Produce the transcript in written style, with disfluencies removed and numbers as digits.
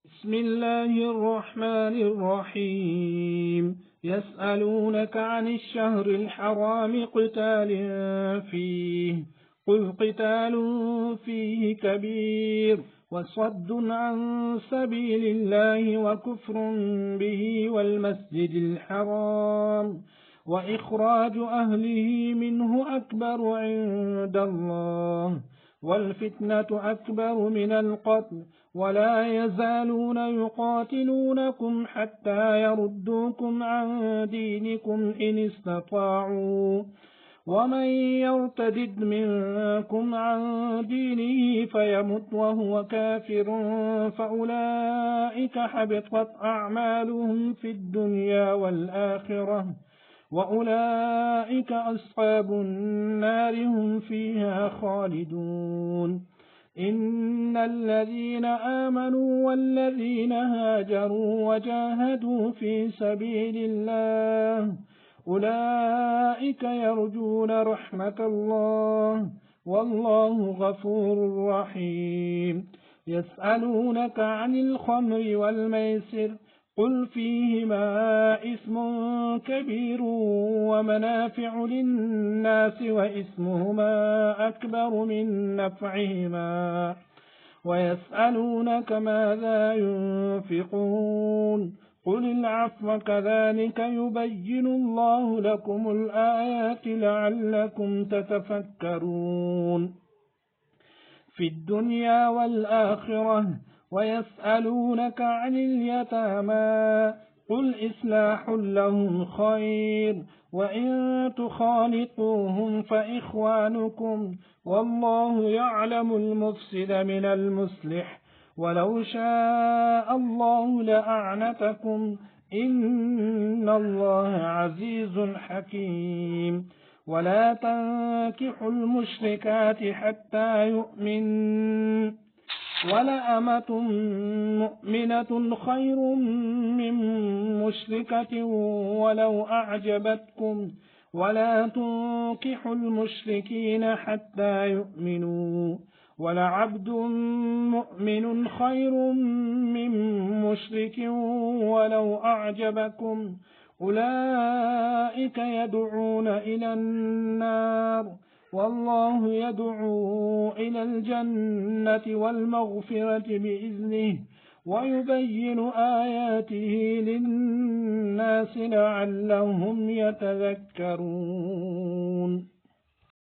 بسم الله الرحمن الرحيم. يسألونك عن الشهر الحرام قتال فيه، قل قتال فيه كبير، وصد عن سبيل الله وكفر به والمسجد الحرام وإخراج أهله منه أكبر عند الله، والفتنة أكبر من القتل، ولا يزالون يقاتلونكم حتى يردوكم عن دينكم إن استطاعوا، ومن يرتدد منكم عن دينه فيمت وهو كافر فأولئك حبطت أعمالهم في الدنيا والآخرة، وأولئك أصحاب النار هم فيها خالدون. إن الذين آمنوا والذين هاجروا وجاهدوا في سبيل الله أولئك يرجون رحمة الله، والله غفور رحيم. يسألونك عن الخمر والميسر قل فيهما إثم كبير ومنافع للناس وإثمهما أكبر من نفعهما، ويسألونك ماذا ينفقون قل العفو كذلك يبين الله لكم الآيات لعلكم تتفكرون في الدنيا والآخرة. ويسألونك عن اليتامى قل إصلاح لهم خير، وإن تخالطوهم فإخوانكم، والله يعلم المفسد من المصلح، ولو شاء الله لأعنتكم إن الله عزيز حكيم. ولا تنكحوا المشركات حتى يؤمنوا، ولأمة مؤمنة خير من مشركة ولو أعجبتكم، ولا تنكحوا المشركين حتى يؤمنوا، ولعبد مؤمن خير من مشرك ولو أعجبكم، أولئك يدعون إلى النار والله يدعو إلى الجنة والمغفرة بإذنه، ويبين آياته للناس لعلهم يتذكرون.